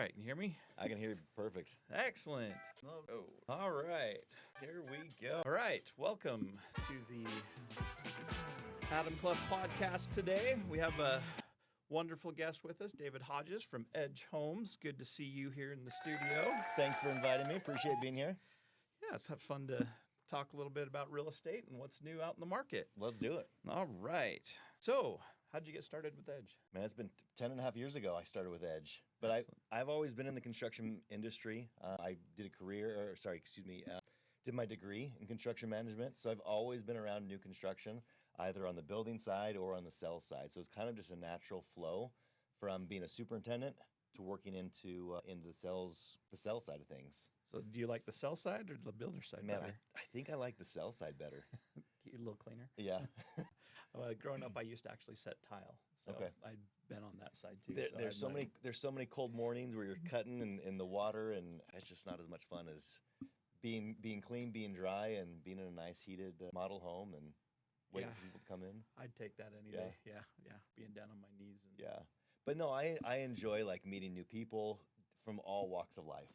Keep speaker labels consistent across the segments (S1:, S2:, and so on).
S1: right, can you hear me?
S2: I can hear you perfect.
S1: Excellent. Oh, all right, here we go. All right, welcome to the Adam Clough podcast today. We have a wonderful guest with us, David Hodges from Edge Homes. Good to see you here in the studio.
S2: Thanks for inviting me. Appreciate being here.
S1: Yeah, it's fun to talk a little bit about real estate and what's new out in the market.
S2: Let's do it.
S1: All right. So, how'd you get started with Edge?
S2: Man, it's been 10 and a half years ago I started with Edge. But I've always been in the construction industry. I did my degree in construction management. So I've always been around new construction, either on the building side or on the sales side. So it's kind of just a natural flow from being a superintendent to working into the sales side of things.
S1: So do you like the sell side or the builder side
S2: Man,
S1: better?
S2: I think I like the sell side better.
S1: A little cleaner?
S2: Yeah.
S1: Growing up, I used to actually set tile. So
S2: Okay.
S1: I've been on that side too.
S2: There's so many cold mornings where you're cutting in the water, and it's just not as much fun as being clean, being dry, and being in a nice heated model home and waiting for people to come in.
S1: I'd take that any day. Yeah. Being down on my knees.
S2: Yeah. But no, I enjoy like meeting new people from all walks of life.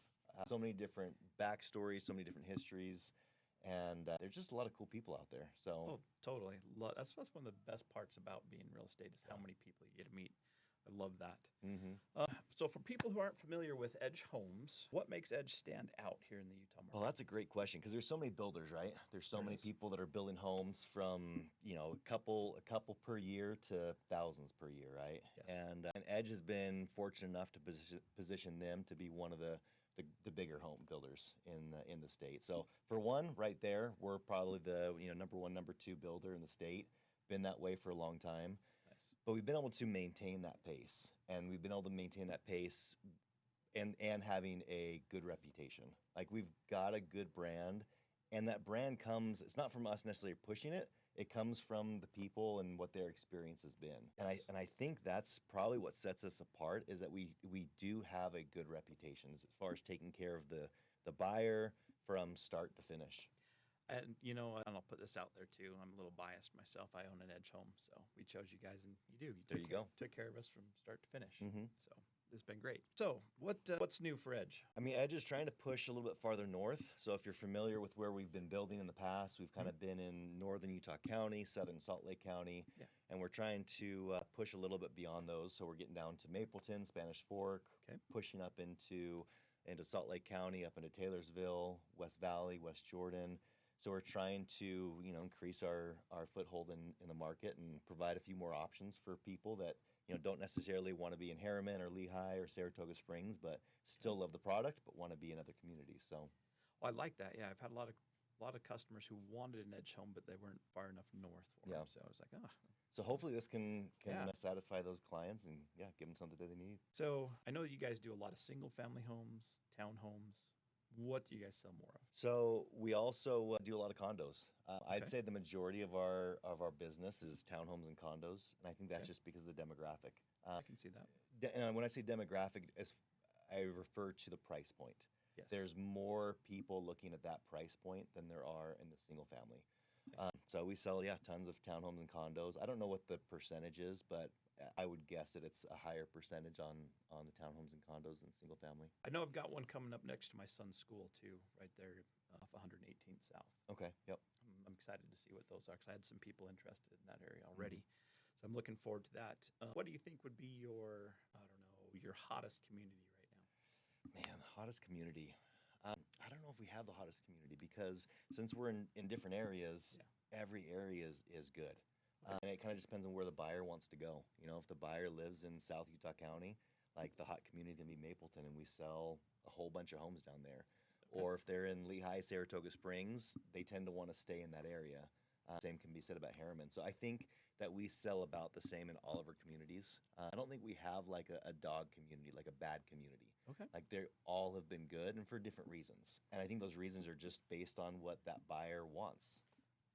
S2: So many different backstories, so many different histories, and there's just a lot of cool people out there. So
S1: Oh, totally. That's one of the best parts about being in real estate is how many people you get to meet. I love that.
S2: Mm-hmm.
S1: So for people who aren't familiar with Edge Homes, what makes Edge stand out here in the Utah market?
S2: Well, that's a great question because there's so many builders, right? There's so many people that are building homes from, a couple per year to thousands per year, right?
S1: Yes.
S2: And Edge has been fortunate enough to position them to be one of the bigger home builders in the state. So for one, right there, we're probably the number one, number two builder in the state. Been that way for a long time.
S1: Nice.
S2: But we've been able to maintain that pace, and we've been able to maintain that pace and having a good reputation. Like we've got a good brand, and that brand comes, it's not from us necessarily pushing it, it comes from the people and what their experience has been. And I think that's probably what sets us apart is that we do have a good reputation as far as taking care of the buyer from start to finish.
S1: And and I'll put this out there too. I'm a little biased myself. I own an Edge home, so we chose you guys, and you do.
S2: There you go.
S1: Took care of us from start to finish.
S2: Mm-hmm.
S1: So it's been great. So what's new for Edge?
S2: I mean, Edge is trying to push a little bit farther north. So if you're familiar with where we've been building in the past, we've kind of been in northern Utah County, southern Salt Lake County, and we're trying to push a little bit beyond those. So we're getting down to Mapleton, Spanish Fork, pushing up into Salt Lake County, up into Taylorsville, West Valley, West Jordan. So we're trying to, increase our foothold in the market and provide a few more options for people that, don't necessarily want to be in Harriman or Lehigh or Saratoga Springs, but still love the product, but want to be in other communities. So,
S1: I like that. Yeah, I've had a lot of customers who wanted an Edge home, but they weren't far enough north for them. So I was like,
S2: So hopefully this can satisfy those clients and give them something that they need.
S1: So I know you guys do a lot of single family homes, townhomes. What do you guys sell more of?
S2: So we also do a lot of condos. I'd say the majority of our business is townhomes and condos, and I think that's just because of the demographic.
S1: I can see that.
S2: And when I say demographic, I refer to the price point.
S1: Yes.
S2: There's more people looking at that price point than there are in the single family.
S1: Nice.
S2: So we sell tons of townhomes and condos. I don't know what the percentage is, but I would guess that it's a higher percentage on the townhomes and condos than single family.
S1: I know I've got one coming up next to my son's school too, right there off 118th South.
S2: Okay, yep.
S1: I'm excited to see what those are because I had some people interested in that area already. Mm-hmm. So I'm looking forward to that. What do you think would be your hottest community right now?
S2: Man, the hottest community. I don't know if we have the hottest community because since we're in different areas, every area is good. And it kind of just depends on where the buyer wants to go. If the buyer lives in South Utah County, like the hot community is going to be Mapleton, and we sell a whole bunch of homes down there. Okay. Or if they're in Lehigh, Saratoga Springs, they tend to want to stay in that area. Same can be said about Harriman. So I think that we sell about the same in all of our communities. I don't think we have like a dog community, like a bad community.
S1: Okay.
S2: Like they all have been good and for different reasons. And I think those reasons are just based on what that buyer wants.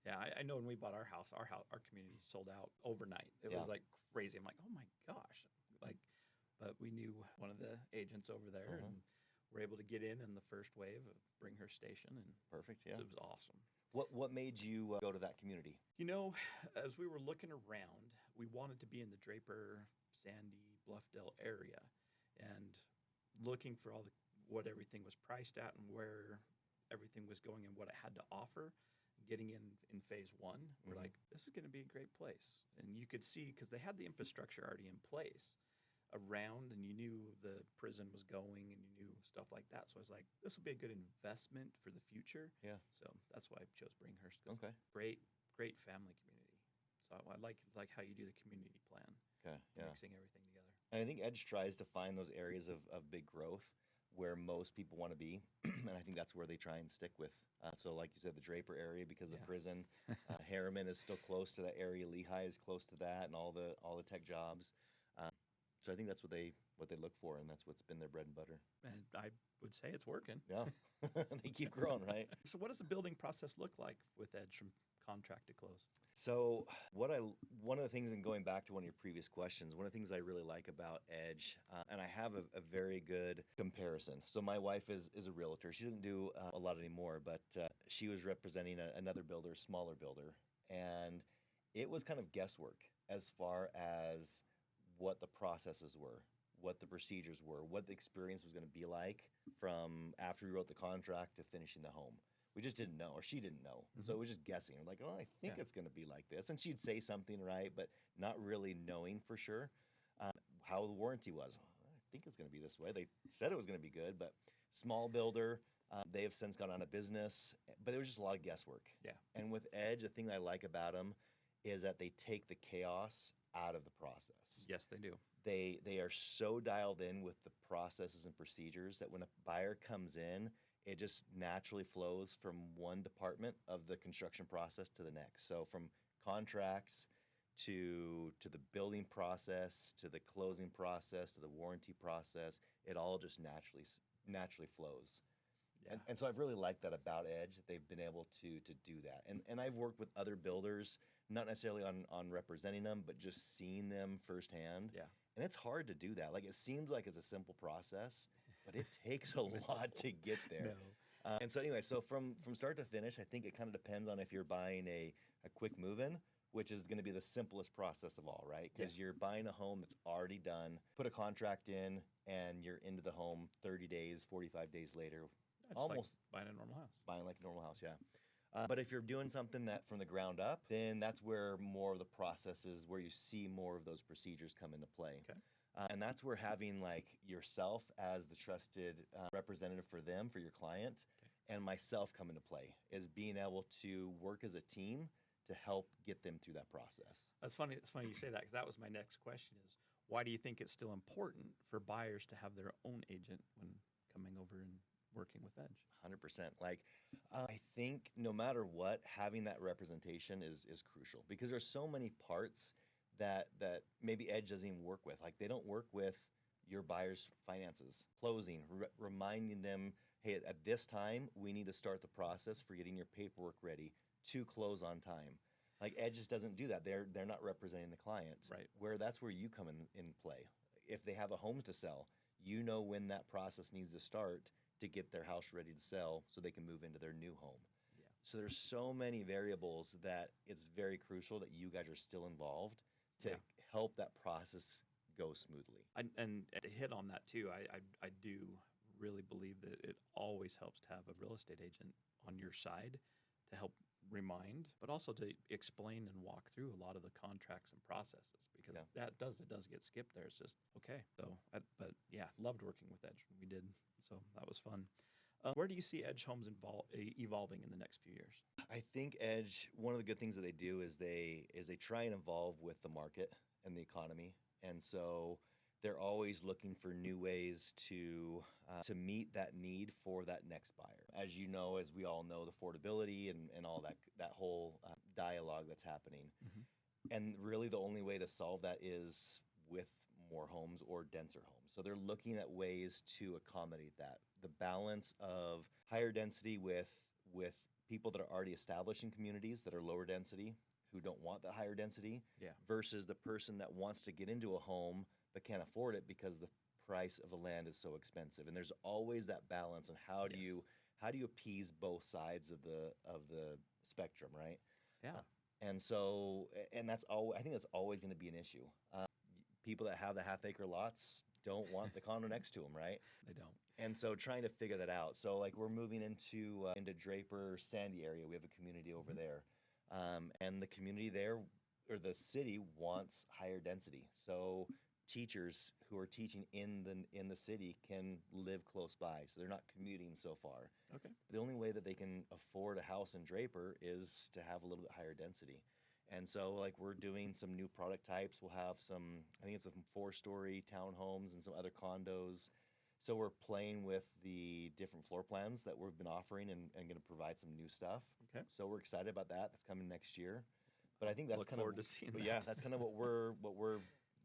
S1: Yeah, I know when we bought our house, our community sold out overnight. It was like crazy. I'm like, oh my gosh. But we knew one of the agents over there and were able to get in the first wave of Bring Her Station. And
S2: perfect, yeah.
S1: It was awesome.
S2: What made you go to that community?
S1: As we were looking around, we wanted to be in the Draper, Sandy, Bluffdale area. And looking for what everything was priced at and where everything was going and what it had to offer. Getting in phase one, we're like, this is going to be a great place. And you could see, because they had the infrastructure already in place around, and you knew the prison was going and you knew stuff like that. So I was like, this will be a good investment for the future.
S2: Yeah.
S1: So that's why I chose Bringhurst.
S2: Okay.
S1: Great family community. So I like how you do the community plan.
S2: Okay. Yeah.
S1: Mixing everything together.
S2: And I think Edge tries to find those areas of big growth where most people want to be, and I think that's where they try and stick with. So like you said, the Draper area, because the prison, Harriman is still close to that area, Lehigh is close to that, and all the tech jobs. So I think that's what they look for, and that's what's been their bread and butter.
S1: And I would say it's working.
S2: Yeah, they keep growing, right?
S1: So what does the building process look like with Edge from contract to close?
S2: So one of the things, and going back to one of your previous questions, one of the things I really like about Edge, and I have a very good comparison. So my wife is a realtor. She doesn't do a lot anymore, but she was representing another builder, smaller builder, and it was kind of guesswork as far as what the processes were, what the procedures were, what the experience was going to be like from after we wrote the contract to finishing the home. We just didn't know, or she didn't know. So it was just guessing. We're like, oh, I think it's going to be like this. And she'd say something, right, but not really knowing for sure how the warranty was. I think it's going to be this way. They said it was going to be good, but small builder, they have since gone out of business, but it was just a lot of guesswork.
S1: Yeah.
S2: And with Edge, the thing I like about them is that they take the chaos out of the process.
S1: Yes, they do.
S2: They are so dialed in with the processes and procedures that when a buyer comes in, it just naturally flows from one department of the construction process to the next. So from contracts to the building process, to the closing process, to the warranty process, it all just naturally flows.
S1: Yeah.
S2: And so I've really liked that about Edge, that they've been able to do that. And I've worked with other builders, not necessarily on representing them, but just seeing them firsthand.
S1: Yeah.
S2: And it's hard to do that. Like, it seems like it's a simple process, but it takes a lot to get there.
S1: No.
S2: And so anyway, so from start to finish, I think it kind of depends on if you're buying a quick move-in, which is going to be the simplest process of all, right? Because you're buying a home that's already done, put a contract in, and you're into the home 30 days, 45 days later.
S1: It's
S2: Almost
S1: like buying a normal house.
S2: Buying like a normal house, yeah. But if you're doing something that from the ground up, then that's where more of the process is, where you see more of those procedures come into play.
S1: Okay.
S2: And that's where having like yourself as the trusted representative for them, for your client, and myself come into play, is being able to work as a team to help get them through that process.
S1: That's funny. It's funny you say that, because that was my next question: is why do you think it's still important for buyers to have their own agent when coming over and working with Edge?
S2: 100%. Like, I think no matter what, having that representation is crucial, because there's so many parts that maybe Edge doesn't even work with. Like, they don't work with your buyer's finances, closing, reminding them, hey, at this time, we need to start the process for getting your paperwork ready to close on time. Like, Edge just doesn't do that. They're not representing the client.
S1: Right.
S2: Where that's where you come in play. If they have a home to sell, you know when that process needs to start to get their house ready to sell so they can move into their new home.
S1: Yeah.
S2: So there's so many variables that it's very crucial that you guys are still involved to help that process go smoothly.
S1: And to hit on that too, I do really believe that it always helps to have a real estate agent on your side to help remind, but also to explain and walk through a lot of the contracts and processes, because it does get skipped there. It's just, okay. So, but yeah, loved working with Edge. We did. So that was fun. Where do you see Edge Homes evolving in the next few years?
S2: I think Edge, one of the good things that they do is they try and evolve with the market and the economy. And so they're always looking for new ways to meet that need for that next buyer. As you know, as we all know, the affordability and all that whole dialogue that's happening. Mm-hmm. And really the only way to solve that is with more homes or denser homes. So they're looking at ways to accommodate that. The balance of higher density with people that are already established in communities that are lower density, who don't want that higher density, versus the person that wants to get into a home but can't afford it because the price of the land is so expensive. And there's always that balance. And how do you appease both sides of the spectrum, right?
S1: Yeah.
S2: And so, and I think that's always going to be an issue. People that have the half-acre lots don't want the condo next to them, right?
S1: They don't.
S2: And so trying to figure that out. So like we're moving into Draper Sandy area. We have a community over there, and the community there, or the city, wants higher density. So teachers who are teaching in the city can live close by, so they're not commuting so far.
S1: Okay.
S2: The only way that they can afford a house in Draper is to have a little bit higher density. And so like we're doing some new product types. We'll have some, I think it's some 4-story townhomes and some other condos. So we're playing with the different floor plans that we've been offering and going to provide some new stuff.
S1: Okay.
S2: So we're excited about that. That's coming next year. But I think that's
S1: Look
S2: kind of
S1: forward to seeing that.
S2: Yeah, that's kind of what we're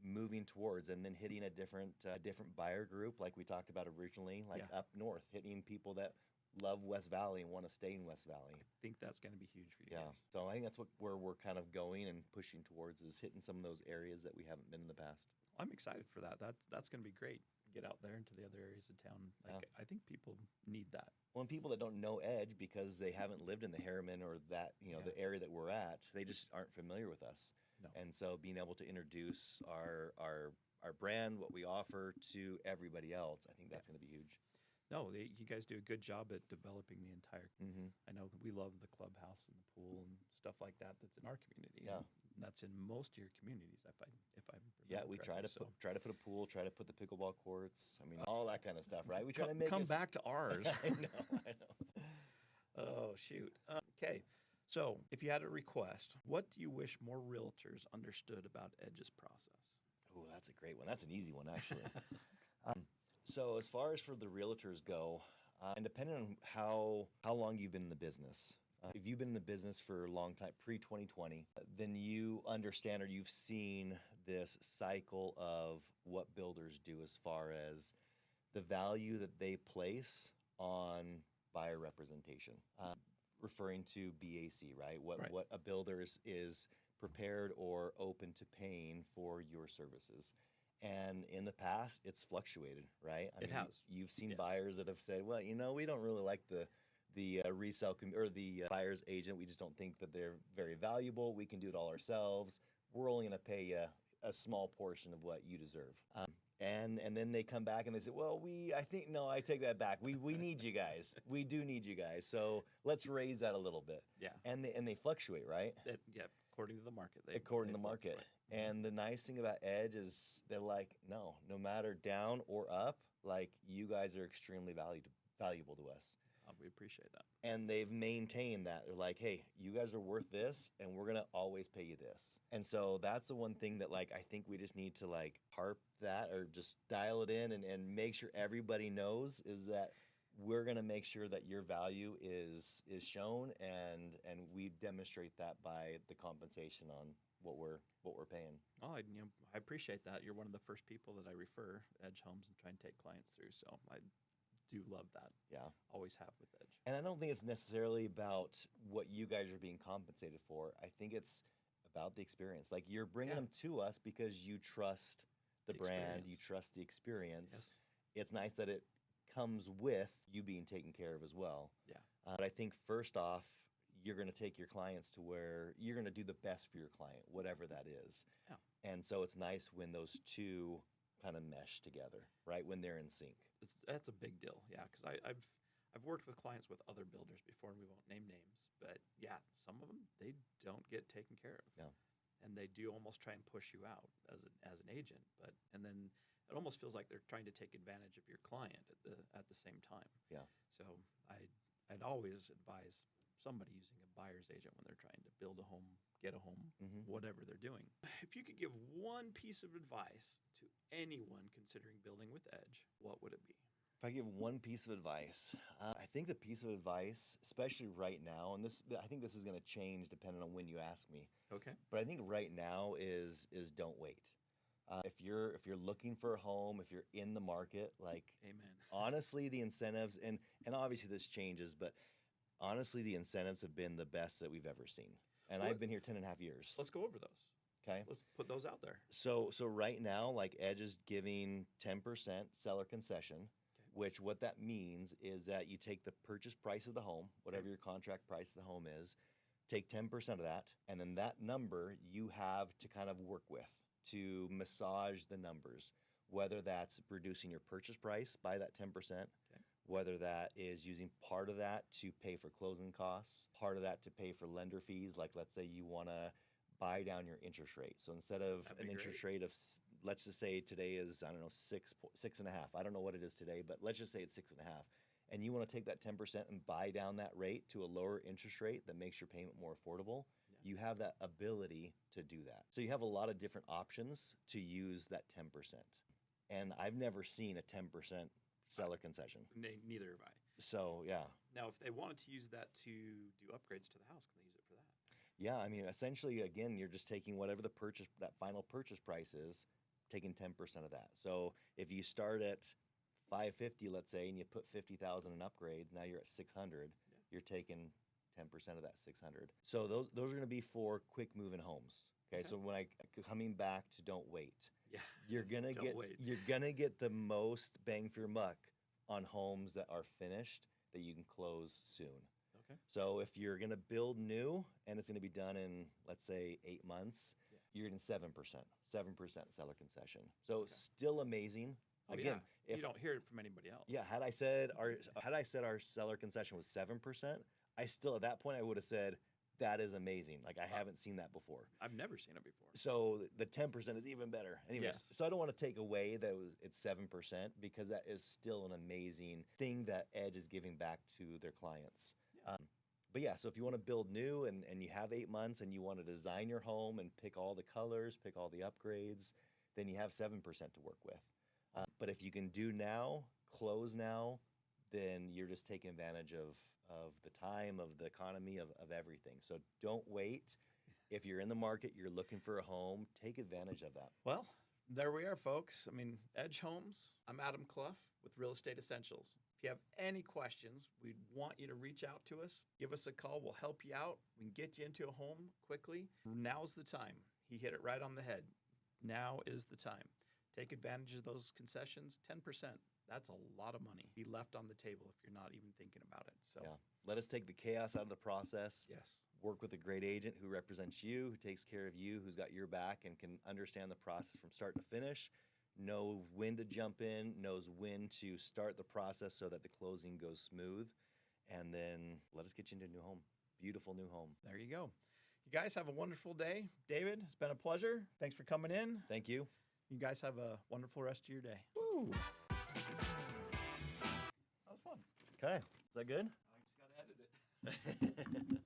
S2: moving towards, and then hitting a different buyer group like we talked about originally, like up north, hitting people that love West Valley and want to stay in West Valley.
S1: I think that's going to be huge for you
S2: Yeah.
S1: guys.
S2: So I think that's where we're kind of going and pushing towards, is hitting some of those areas that we haven't been in the past.
S1: I'm excited for that. That's going to be great. Get out there into the other areas of town. Like, I think people need that.
S2: Well, and people that don't know Edge because they haven't lived in the Harriman or that, the area that we're at, they just aren't familiar with us.
S1: No.
S2: And so being able to introduce our brand, what we offer to everybody else, I think that's going to be huge.
S1: No, you guys do a good job at developing the entire. I know we love the clubhouse and the pool and stuff like that. That's in our community.
S2: Yeah,
S1: and that's in most of your communities. If I
S2: we try to put a pool, try to put the pickleball courts. I mean, all that kind of stuff, right? We try to
S1: come back to ours.
S2: I know.
S1: Oh shoot. Okay. So, if you had a request, what do you wish more realtors understood about Edge's process?
S2: Oh, that's a great one. That's an easy one, actually. So as far as for the realtors go, and depending on how long you've been in the business, if you've been in the business for a long time, pre-2020, then you understand, or you've seen this cycle of what builders do as far as the value that they place on buyer representation, referring to BAC, right? What a builder is prepared or open to paying for your services. And in the past, it's fluctuated, right? I mean,
S1: has.
S2: You've seen buyers that have said, well, we don't really like the resale or the buyer's agent. We just don't think that they're very valuable. We can do it all ourselves. We're only going to pay you a small portion of what you deserve. And then they come back and they say, well, I take that back. We need you guys. We do need you guys. So let's raise that a little bit.
S1: Yeah.
S2: And they fluctuate, right?
S1: According to the market.
S2: According to the market. And the nice thing about Edge is they're like, no matter down or up, like you guys are extremely valuable to us.
S1: We appreciate that.
S2: And they've maintained that. They're like, hey, you guys are worth this, and we're going to always pay you this. And so that's the one thing that, like, I think we just need to, like, harp that or just dial it in and make sure everybody knows is that we're going to make sure that your value is shown, and we demonstrate that by the compensation on what we're paying.
S1: Oh, I appreciate that. You're one of the first people that I refer Edge Homes and try and take clients through. So I do love that.
S2: Yeah.
S1: Always have with Edge.
S2: And I don't think it's necessarily about what you guys are being compensated for. I think it's about the experience. Like you're bringing them to us because you trust the brand, you trust the experience.
S1: Yes.
S2: It's nice that it comes with you being taken care of as well.
S1: Yeah.
S2: But I think first off, you're going to take your clients to where you're going to do the best for your client, whatever that is.
S1: Yeah.
S2: And so it's nice when those two kind of mesh together, right? When they're in sync.
S1: That's a big deal, yeah. Because I've worked with clients with other builders before, and we won't name names, but yeah, some of them they don't get taken care of.
S2: Yeah.
S1: And they do almost try and push you out as an agent, and then it almost feels like they're trying to take advantage of your client at the same time.
S2: Yeah.
S1: So I'd always advise somebody using a buyer's agent when they're trying to build a home, get a home, whatever they're doing. If you could give one piece of advice to anyone considering building with Edge, what would it be?
S2: If I give one piece of advice, I think the piece of advice, especially right now, and I think this is going to change depending on when you ask me.
S1: Okay.
S2: But I think right now is don't wait. If you're looking for a home, if you're in the market, like,
S1: amen.
S2: Honestly, the incentives and obviously this changes, but honestly, the incentives have been the best that we've ever seen. And I've been here 10 and a half years.
S1: Let's go over those.
S2: Okay.
S1: Let's put those out there.
S2: So right now, like Edge is giving 10% seller concession, which what that means is that you take the purchase price of the home, whatever your contract price of the home is, take 10% of that, and then that number you have to kind of work with to massage the numbers. whether that's reducing your purchase price by that 10%, whether that is using part of that to pay for closing costs, part of that to pay for lender fees. Like, let's say you want to buy down your interest rate. So instead of an interest rate of, let's just say today is, I don't know, 6.5. I don't know what it is today, but let's just say it's 6.5. And you want to take that 10% and buy down that rate to a lower interest rate that makes your payment more affordable. You have that ability to do that. So you have a lot of different options to use that 10%. And I've never seen a 10% seller concession.
S1: Neither have I.
S2: So, yeah.
S1: Now, if they wanted to use that to do upgrades to the house, can they use it for that?
S2: Yeah, I mean, essentially, again, you're just taking whatever that final purchase price is, taking 10% of that. So if you start at $550, let's say, and you put $50,000 in upgrades, now you're at $600. You're taking 10% of that $600. So those are going to be for quick moving homes. Okay, so when coming back to don't wait.
S1: Yeah,
S2: you're gonna get the most bang for your buck on homes that are finished that you can close soon.
S1: Okay.
S2: So if you're gonna build new and it's gonna be done in, let's say, 8 months, you're getting 7% seller concession. So still amazing. Again,
S1: if you don't hear it from anybody else.
S2: Yeah, had I said our seller concession was 7%, I still at that point I would have said that is amazing. Like, I haven't seen that before.
S1: I've never seen it before.
S2: So the 10% is even better. Anyways, so I don't want to take away that it's 7% because that is still an amazing thing that Edge is giving back to their clients.
S1: Yeah.
S2: But yeah, so if you want to build new and you have 8 months and you want to design your home and pick all the colors, pick all the upgrades, then you have 7% to work with. But if you can do now, close now, then you're just taking advantage of the time, of the economy, of everything. So don't wait. If you're in the market, you're looking for a home, take advantage of that.
S1: Well, there we are, folks. I mean, Edge Homes. I'm Adam Clough with Real Estate Essentials. If you have any questions, we'd want you to reach out to us. Give us a call. We'll help you out. We can get you into a home quickly. Now's the time. He hit it right on the head. Now is the time. Take advantage of those concessions, 10%. That's a lot of money be left on the table if you're not even thinking about it. So
S2: yeah, let us take the chaos out of the process.
S1: Yes.
S2: Work with a great agent who represents you, who takes care of you, who's got your back and can understand the process from start to finish, know when to jump in, knows when to start the process so that the closing goes smooth, and then let us get you into a new home. Beautiful new home.
S1: There you go. You guys have a wonderful day. David, it's been a pleasure. Thanks for coming in.
S2: Thank you.
S1: You guys have a wonderful rest of your day. Woo! That was fun.
S2: Okay. Is that good?
S1: I just got to edit it.